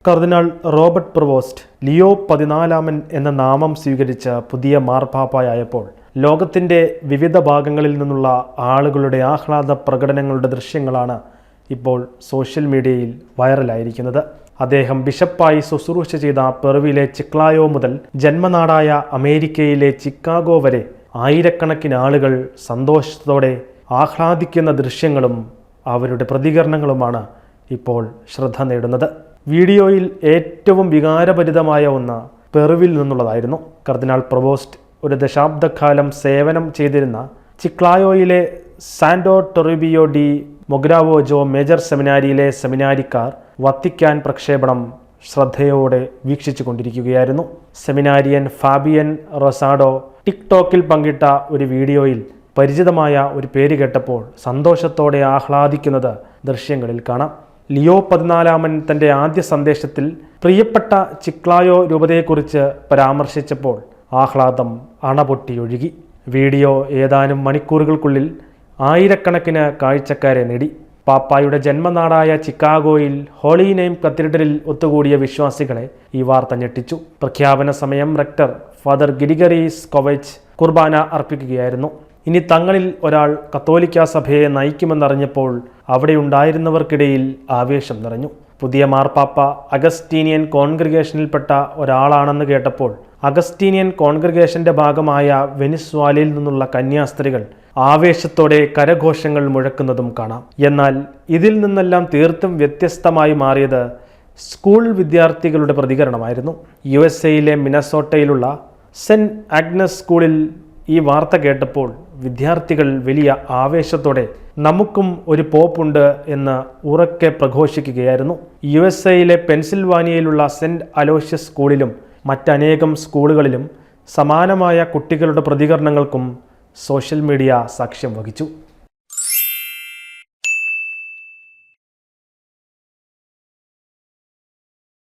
കർദിനാൾ Robert Prevost Leo 14 എന്ന നാമം സ്വീകരിച്ച പുതിയ മാർപ്പാപ്പയായപ്പോൾ ലോകത്തിൻ്റെ വിവിധ ഭാഗങ്ങളിൽ നിന്നുള്ള ആളുകളുടെ ആഹ്ലാദ പ്രകടനങ്ങളുടെ ദൃശ്യങ്ങളാണ് ഇപ്പോൾ സോഷ്യൽ മീഡിയയിൽ വൈറലായിരിക്കുന്നത്. അദ്ദേഹം ബിഷപ്പായി ശുശ്രൂഷ ചെയ്ത പെറുവിലെ ചിക്ലായോ മുതൽ ജന്മനാടായ അമേരിക്കയിലെ ചിക്കാഗോ വരെ ആയിരക്കണക്കിന് ആളുകൾ സന്തോഷത്തോടെ ആഹ്ലാദിക്കുന്ന ദൃശ്യങ്ങളും അവരുടെ പ്രതികരണങ്ങളുമാണ് ഇപ്പോൾ ശ്രദ്ധ നേടുന്നത്. വീഡിയോയിൽ ഏറ്റവും വികാരഭരിതമായ ഒന്ന് പെറുവിൽ നിന്നുള്ളതായിരുന്നു. കർദിനാൾ പ്രവോസ്റ്റ് ഒരു ദശാബ്ദക്കാലം സേവനം ചെയ്തിരുന്ന ചിക്ലായോയിലെ സാന്റോ ടൊറിബിയോ ഡി മൊഗ്രാവോജോ മേജർ സെമിനാരിയിലെ സെമിനാരിക്കാർ വത്തിക്കാൻ പ്രക്ഷേപണം ശ്രദ്ധയോടെ വീക്ഷിച്ചു കൊണ്ടിരിക്കുകയായിരുന്നു. സെമിനാരിയൻ ഫാബിയൻ റൊസാഡോ ടിക്ടോക്കിൽ പങ്കിട്ട ഒരു വീഡിയോയിൽ പരിചിതമായ ഒരു പേര് കേട്ടപ്പോൾ സന്തോഷത്തോടെ ആഹ്ലാദിക്കുന്നത് ദൃശ്യങ്ങളിൽ കാണാം. ലിയോ 14 തൻ്റെ ആദ്യ സന്ദേശത്തിൽ പ്രിയപ്പെട്ട ചിക്ലായോ രൂപതയെക്കുറിച്ച് പരാമർശിച്ചപ്പോൾ ആഹ്ലാദം അണപൊട്ടിയൊഴുകി. വീഡിയോ ഏതാനും മണിക്കൂറുകൾക്കുള്ളിൽ ആയിരക്കണക്കിന് കാഴ്ചക്കാരെ നേടി. പാപ്പായുടെ ജന്മനാടായ ചിക്കാഗോയിൽ ഹോളി നെയിം കത്തീഡ്രലിൽ ഒത്തുകൂടിയ വിശ്വാസികളെ ഈ വാർത്ത ഞെട്ടിച്ചു. പ്രഖ്യാപന സമയം റെക്ടർ ഫാദർ ഗിരിഗറീസ് കൊവച്ച് കുർബാന അർപ്പിക്കുകയായിരുന്നു. ഇനി തങ്ങളിൽ ഒരാൾ കത്തോലിക്ക സഭയെ നയിക്കുമെന്നറിഞ്ഞപ്പോൾ അവിടെയുണ്ടായിരുന്നവർക്കിടയിൽ ആവേശം നിറഞ്ഞു. പുതിയ മാർപ്പാപ്പ അഗസ്റ്റീനിയൻ കോൺഗ്രിഗേഷനിൽപ്പെട്ട ഒരാളാണെന്ന് കേട്ടപ്പോൾ അഗസ്റ്റീനിയൻ കോൺഗ്രിഗേഷന്റെ ഭാഗമായ വെനിസ്വാലയിൽ നിന്നുള്ള കന്യാസ്ത്രീകൾ ആവേശത്തോടെ കരഘോഷങ്ങൾ മുഴക്കുന്നതും കാണാം. എന്നാൽ ഇതിൽ നിന്നെല്ലാം തീർത്തും വ്യത്യസ്തമായി മാറിയത് സ്കൂൾ വിദ്യാർത്ഥികളുടെ പ്രതികരണമായിരുന്നു. USA മിനസോട്ടയിലുള്ള സെന്റ് ആഗ്നസ് സ്കൂളിൽ ഈ വാർത്ത കേട്ടപ്പോൾ വിദ്യാർത്ഥികൾ വലിയ ആവേശത്തോടെ നമുക്കും ഒരു പോപ്പുണ്ട് എന്ന് ഉറക്കെ പ്രഘോഷിക്കുകയായിരുന്നു. USA പെൻസിൽവാനിയയിലുള്ള സെന്റ് അലോഷ്യസ് സ്കൂളിലും മറ്റനേകം സ്കൂളുകളിലും സമാനമായ കുട്ടികളുടെ പ്രതികരണങ്ങൾക്കും സോഷ്യൽ മീഡിയ സാക്ഷ്യം വഹിച്ചു.